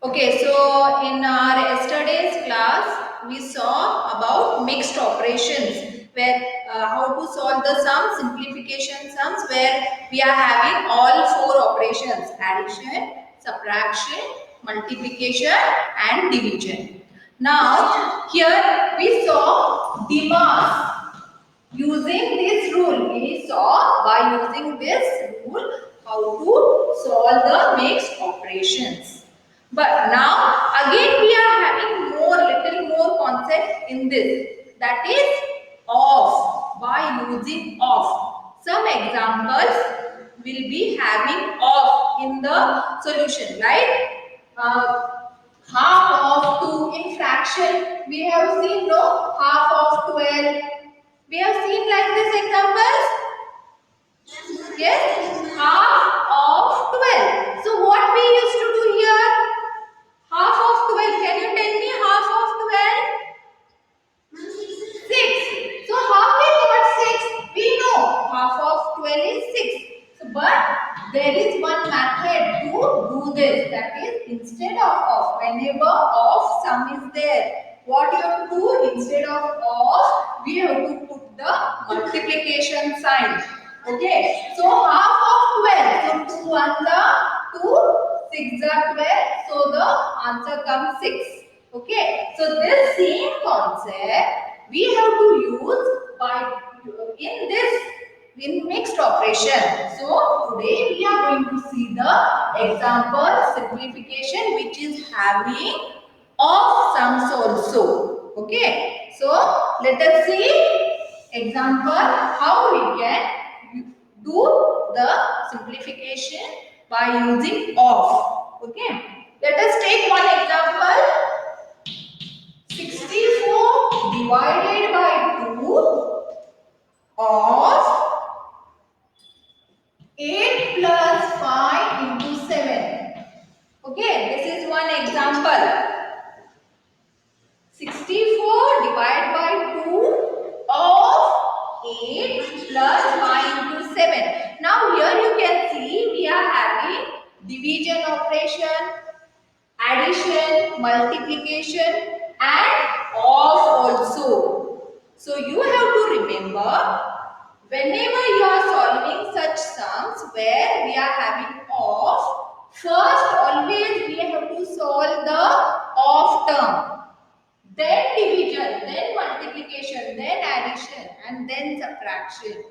Okay, so in our yesterday's class, we saw about mixed operations, where how to solve the sum, simplification sums, where we are having all four operations: addition, subtraction, multiplication, and division. Now, here we saw demas. Using this rule, we saw by using this rule how to solve the mixed operations. But now again we are having little more concept in this. That is of, by using of. Some examples will be having of in the solution, right? Half of 2 in fraction. We have seen no half of 12. We have seen like this examples. Yes, half of 12. So what we used to do here? Half of 12. Can you tell me half of 12? 6. So how we got 6? We know half of 12 is 6. So, but there is one method to do this. That is instead of, whenever of sum is there, what you have to do instead of, we have to put the multiplication sign. Okay. So half of 12. So 2 ones are 2, 6 are 12. So the answer comes 6. Okay. So this same concept we have to use by in this in mixed operation. So today we are going to see the example simplification which is having of sums also. Okay. So let us see example how we can do the simplification by using of. Okay. Let us take one example. 64 divided by 2 of 8 plus 5 into 7. Okay, this is one example. 64 divided by 2 of 8 plus 5 into 7. Now here you can see we are having division operation, addition, multiplication and of also. So you have to remember whenever you are solving such sums where we are having of, first always we have to solve the of term, then division, then multiplication, then addition and then subtraction.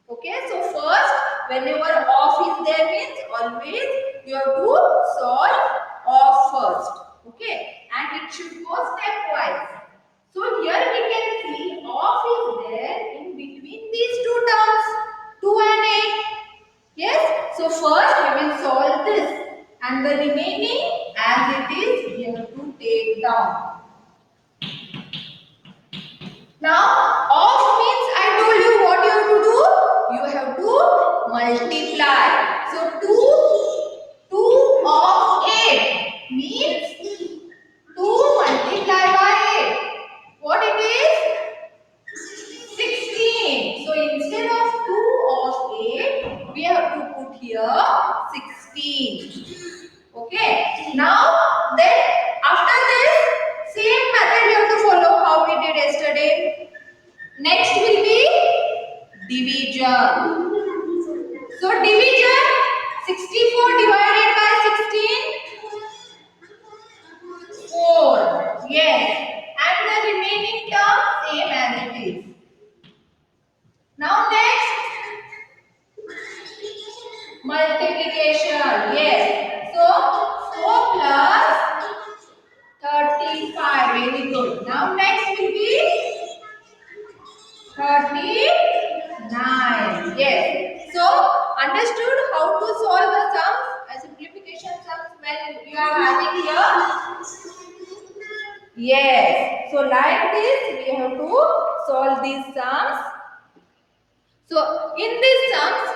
Okay, so first whenever of is there means always you have to solve of first. Okay, and it should go stepwise. So here we can see of is there in between these two terms 2 and 8. Yes, so first we will solve this and the remaining as it is we have to take down. Now, of means I told you what you have to do. You have to multiply. So, 2 of 8 means 2 multiplied by 8. What it is? 16. So, instead of 2 of 8, we have to put here 16. Okay. Now, then after this, same method you have to follow how we did yesterday. Next will be division. So division 64 divided by 16 4. Yes. And the remaining term same as it is. Now next multiplication. Yes. So 4 plus 35. Very good. Now next will be 39. Yes. So, understood how to solve the sums, simplification sums when you are having here? Yes. So, like this, we have to solve these sums. So, in these sums,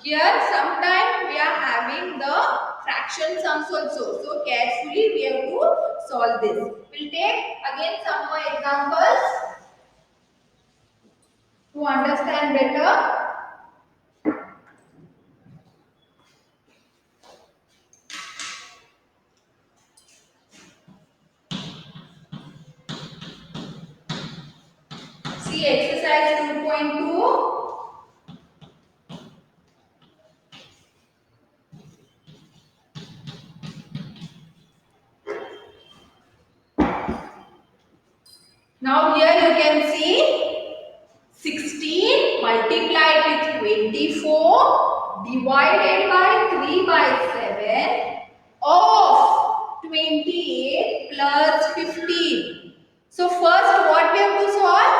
here sometimes we are having the fraction sums also. So, carefully we have to solve this. We'll take again some more examples to understand better. see exercise 2.2. Now here you can see 16 multiplied with 24 divided by 3 by 7 of 28 plus 15. So first what we have to solve?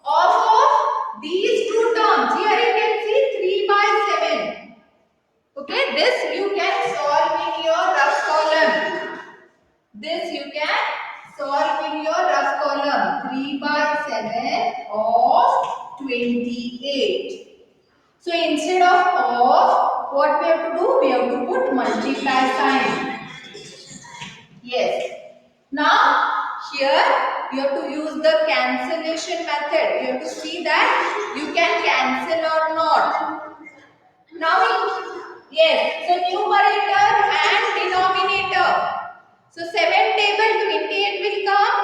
Of these two terms. Here you can see 3 by 7. Okay, this you can solve in your rough column. This you can solve in your rough column. 3 by 7 of 28. So instead of, what we have to do? We have to put multiply sign. Yes. Now here you have to use the cancellation method. You have to see that you can cancel or not. Now, yes, so numerator and denominator. So 7 table 28 will come.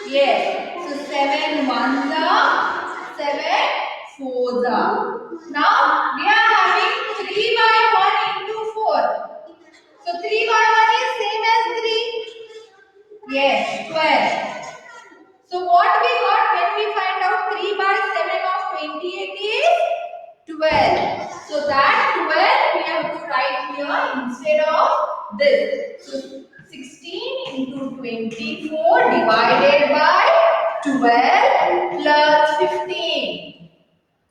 Yes, so 7 ones are 7 fours are. Now we are having 3 by 1 into 4. So 3 by 1 is same as 3. Yes, 12. So what we got when we find out 3 by 7 of 28 is 12. So that 12 we have to write here instead of this. So 16 into 24 divided by 12 plus 15.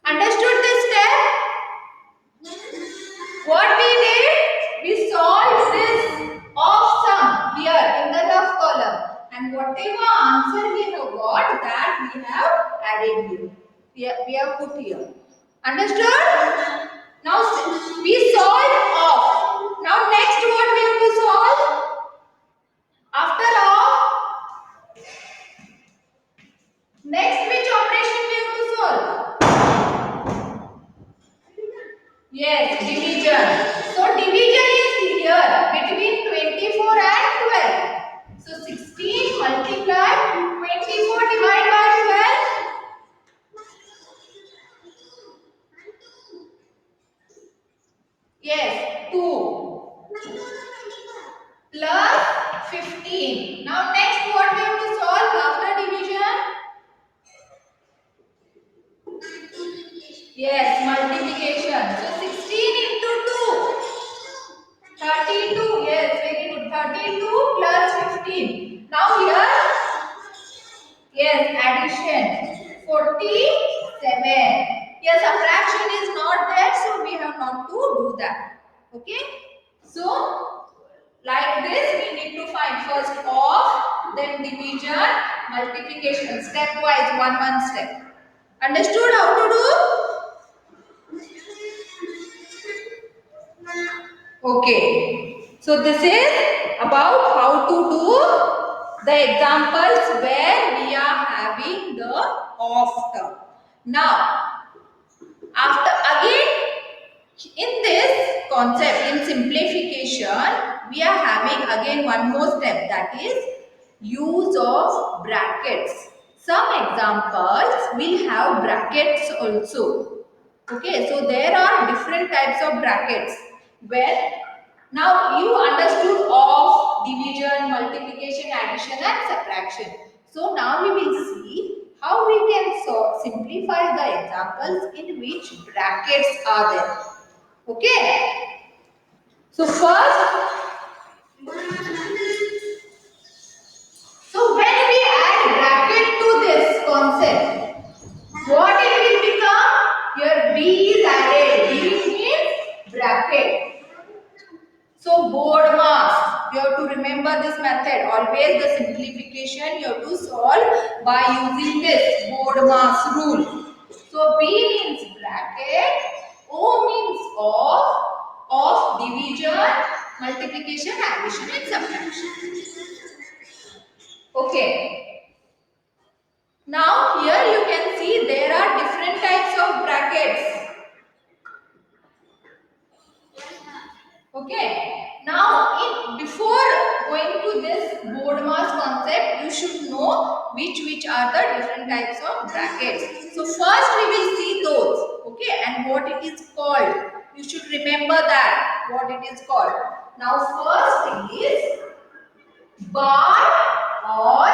Understood this step? What we did? We solved this off sum here in the rough column. And whatever answer we have got, that we have added here. We have put here. Understood? Now we solved off. Now next what we have to solve? After off, next which operation we have to solve? Yes, division. So division is here between 24 and 12. So 16 multiplied 24 divided by 12. Yes, 2 plus 15. Now next what we have to solve after division? Yes, multiplication. So 16 into 2. 32. Yes, very good. 32 plus 15. Now here, yes, addition. 47. Yes, subtraction is not there, so we have not to do that. Okay. So, like this, we need to find first off, then division, multiplication. Stepwise, one step. Understood how to do? Okay. So this is about how to do the examples where we are having the off term. Now, after again in this concept in simplification, we are having again one more step, that is use of brackets. Some examples will have brackets also. Okay, so there are different types of brackets where now you understood of division, multiplication, addition and subtraction. So now we will see how we can simplify the examples in which brackets are there. Okay. So first, so when we add bracket to this concept, what it will become? Here B is added. B means bracket. So board mass. You have to remember this method. Always the simplification you have to solve by using this board mass rule. So B means bracket. O means of division, multiplication, addition and subtraction. Okay. Now here you can see there are different types of brackets. Okay. Now before going to to this board mass concept, you should know which are the different types of brackets. So first we will see those, okay, and what it is called. You should remember that what it is called. Now first is bar or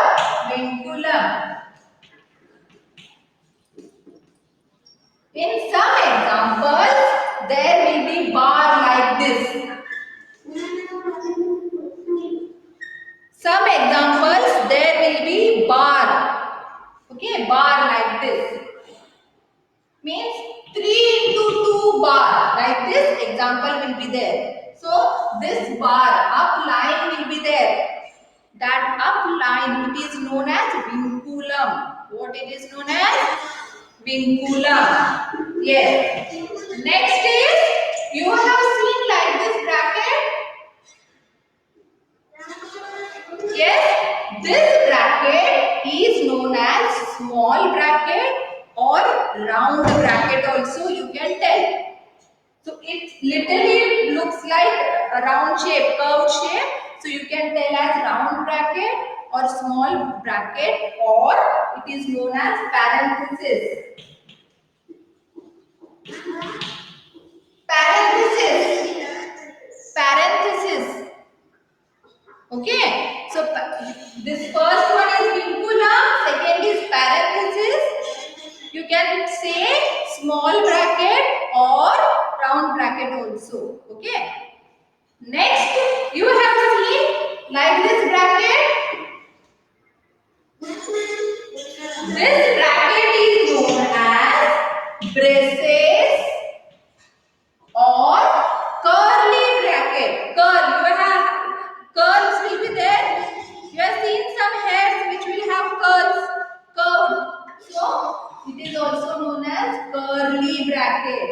vinculum. In some examples, there will be bar like this. Some examples, there will be bar. Okay, bar like this. Means 3 into 2 bar. Like this example will be there. So, this bar, up line will be there. That up line, it is known as vinculum. What it is known as? Vinculum. Yes. Next is, you have seen like this bracket. Yes, this bracket is known as small bracket or round bracket also you can tell. So it literally looks like a round shape, curved shape. So you can tell as round bracket or small bracket, or it is known as parenthesis. Parenthesis. Parenthesis. Okay, so this first one is vinculum, second is parenthesis. You can say small bracket or round bracket also. Okay. Next, you have seen like this bracket. This bracket is known as braces or curly bracket. Curls will be there. You have seen some hairs which will have curved. So it is also known as curly bracket.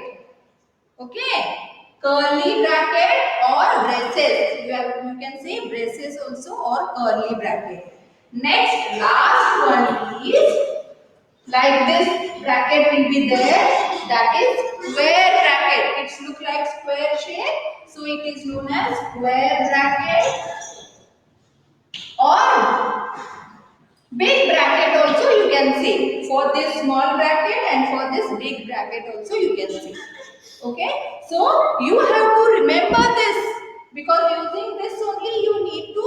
Okay, curly bracket or braces. You can say braces also or curly bracket. Next, last one is like this bracket will be there. That is square bracket. It looks like square shape. So it is known as square bracket or big bracket also you can say. For this small bracket and for this big bracket also you can say. Okay. So you have to remember this, because using this only you need to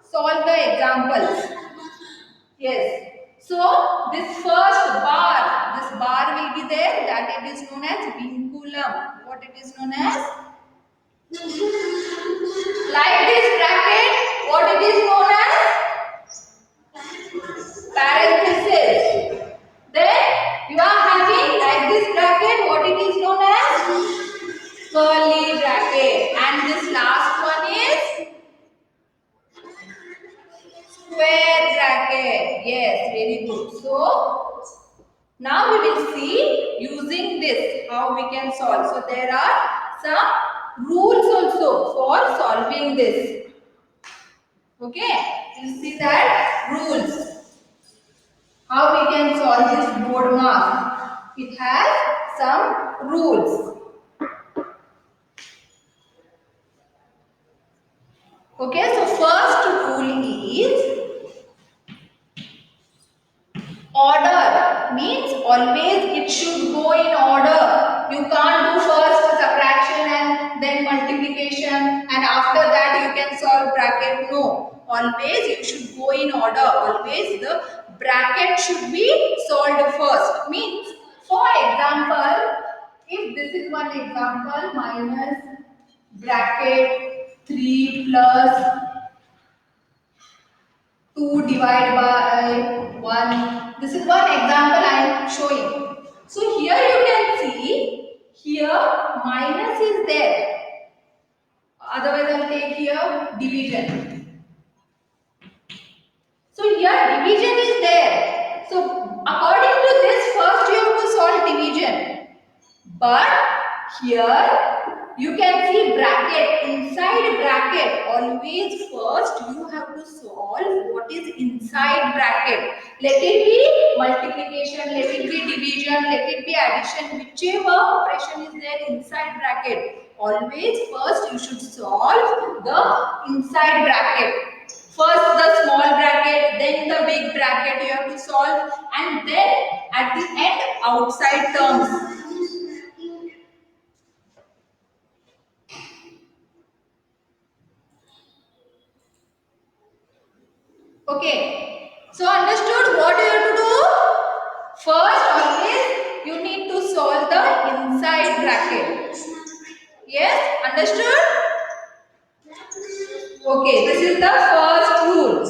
solve the examples. Yes. So this first bar, this bar will be there, that it is known as vinculum. What it is known as? Like this bracket, what it is known as? Parenthesis. Then you are having like this bracket, what it is known as? Curly bracket. And this last one is square bracket. Yes, very good. So now we will see using this how we can solve. So there are some rules also for solving this. Okay, you see that rules. How we can solve this board mass. It has some rules. Okay, so first rule is order. Means always it should go in order. You can't do first subtraction and then multiplication and after that you can solve bracket. No. Always you should go in order. Always the bracket should be solved first. Means, for example, if this is one example, minus bracket 3 plus 2 divided by 1. This is one example I am showing. So here you can see, here minus is there. Otherwise I will take here division. So here division is there. So according to this, first you have to solve division. But here you can see bracket, inside bracket. Always first you have to solve what is inside bracket. Let it be multiplication, let it be division, let it be addition, whichever operation is there inside bracket. Always first you should solve the inside bracket. First the small bracket, then the big bracket you have to solve, and then at the end outside terms. Okay, so understood what you have to do? First always you need to solve the inside bracket. Yes, understood? Okay, this is the first rule.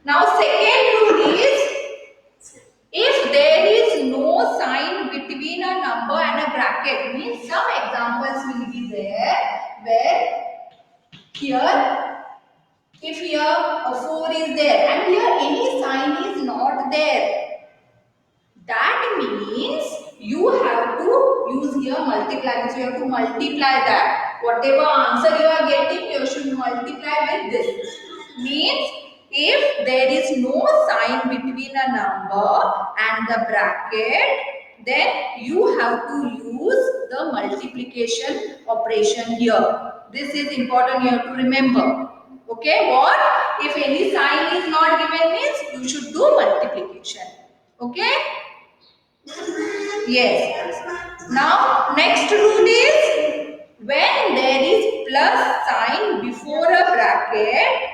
Now second rule is, if there is no sign between a number and a bracket, means some examples will be there where here, if here a 4 is there and here any sign is not there, that means you have to use here multiply. So you have to multiply that. Whatever answer you are getting, you should multiply with this. Means if there is no sign between a number and the bracket, then you have to use the multiplication operation here. This is important, you have to remember. Okay, what? If any sign is not given means you should do multiplication. Okay? Yes. Now next rule is, when there is plus sign before a bracket,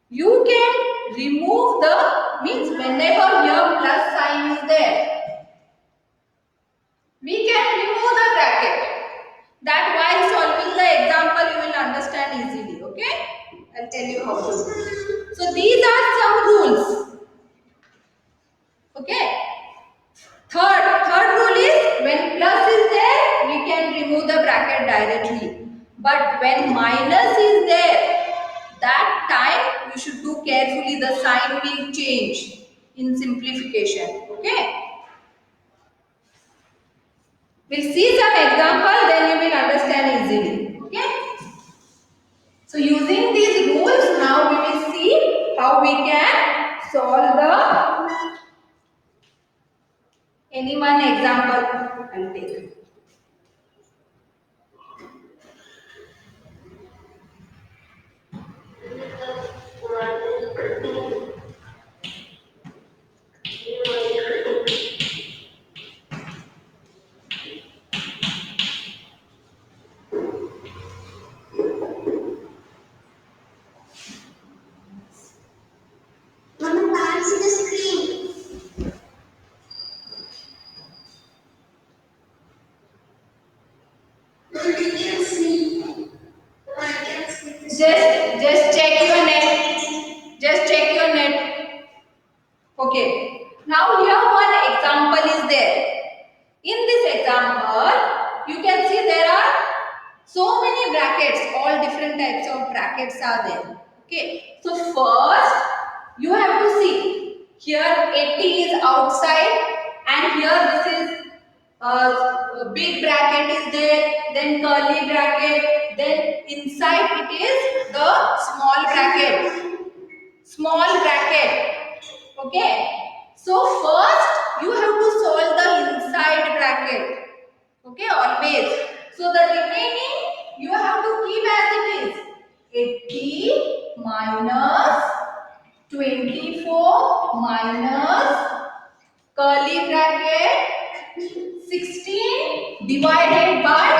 you can remove the, means whenever here plus sign is there, we can remove the bracket. That while solving the example you will understand easily. Okay? I'll tell you how to do. So these are some rules. Okay? Third rule is, when plus is there, we can remove the bracket directly. But when minus is there, that time you should do carefully, the sign will change in simplification. Okay? We'll see some example, then you will understand easily. Okay? So using these rules, now we will see how we can solve the any one example. I'll take. Just check your net. Just check your net. Okay. Now here one example is there. In this example, you can see there are so many brackets. All different types of brackets are there. Okay. So first, you have to see. Here 80 is outside, and here this is a big bracket is there, then curly bracket, then inside it is the small bracket. Small bracket. Okay. So first you have to solve the inside bracket. Okay, always. So the remaining you have to keep as it is. 80 minus 24 minus curly bracket 16 divided by,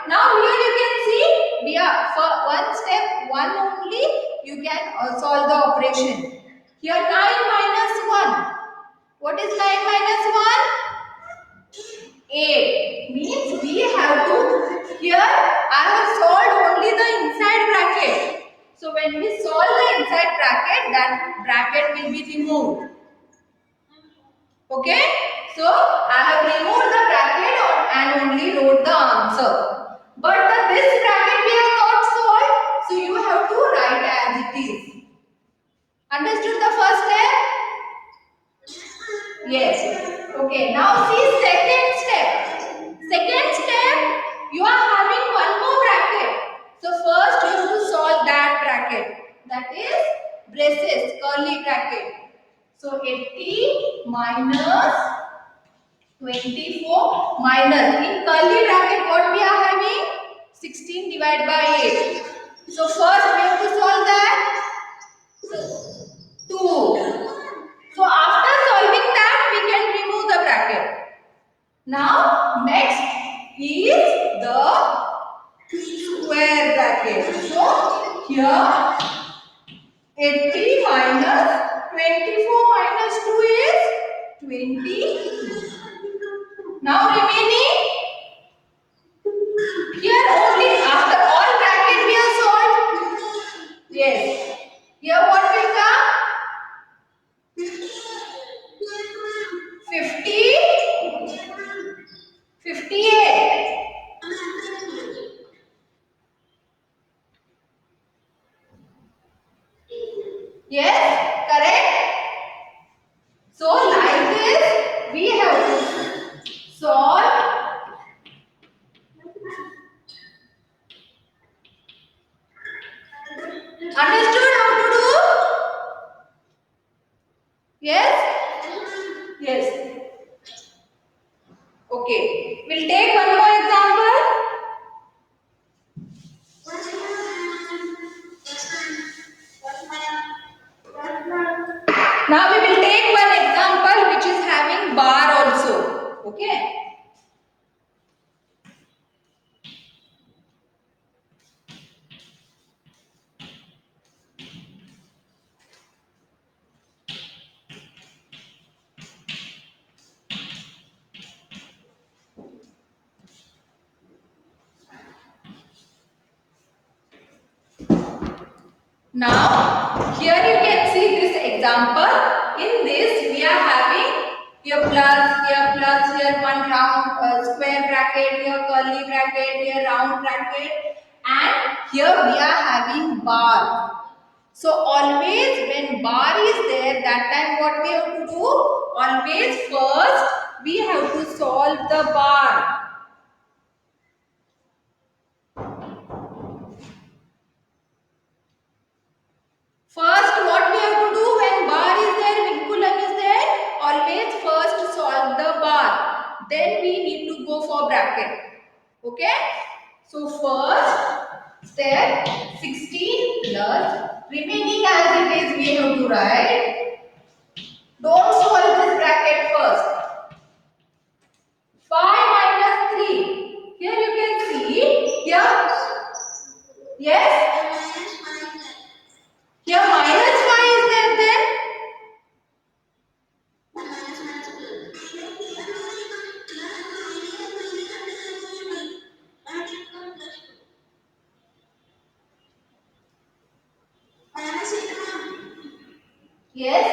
now here you can see we are for one step, one only you can solve the operation. Here 9 minus 1. What is 9 minus 1? 8. Means we have to, here I have solved only the inside bracket. So when we solve the inside bracket, that bracket will be removed. Okay, so I have removed the bracket and only wrote the answer. But this bracket we have not solved, so you have to write as it is. Understood the first step? Yes. Okay, now see second step. Second step, you are having one 80 minus 24 minus, in curly bracket what we are having? 16 divided by 8. So first we have to solve that 2. So after solving that we can remove the bracket. Now next is the square bracket. So here 80 minus 24 minus 2 is 20. Now remaining, here only after all bracket we have solved. Yes. Here what will come? 50, 58. Yes, correct? So like this we have to solve. Understood how to do? Yes? Yes. Okay. We'll take one more example. Now we will take one example which is having bar also. Okay. Now here you can see this example. In this we are having here plus, here one round square bracket, here curly bracket, here round bracket, and here we are having bar. So always when bar is there, that time what we have to do? Always first we have to solve the bar. First what we have to do when bar is there, vinculum is there, always first solve the bar. Then we need to go for bracket. Okay? So first step 16 plus remaining as it is we have to write. Don't solve this bracket first. 5 minus 3. Here you can see. Here. Yes? Here minus 5 is there then. Yes?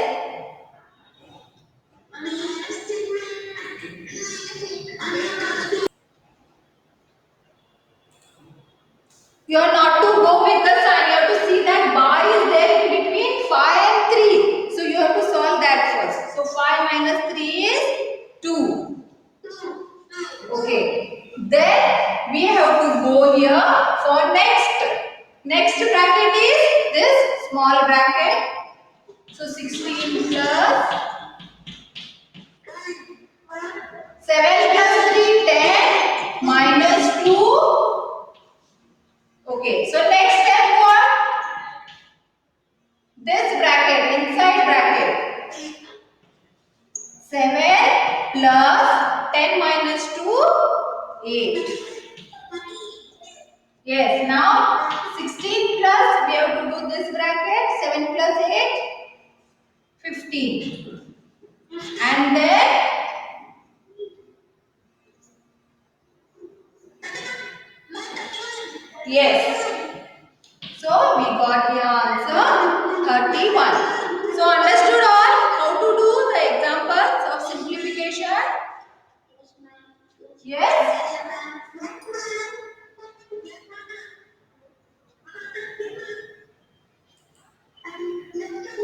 You are not to go with the sign. You have to see that bar is there in between 5 and 3. So you have to solve that first. So 5 minus 3 is 2. Okay. Then we have to go here for next. Next bracket is this small bracket. So 16 plus 7 plus 3, 10 minus 2. Okay, so next step what? This bracket, inside bracket. 7 plus 10 minus 2, 8. Yes, now 16 plus, we have to do this bracket. 7 plus 8, 15. And then yes. So we got the answer 31. So understood all how to do the examples of simplification? Yes.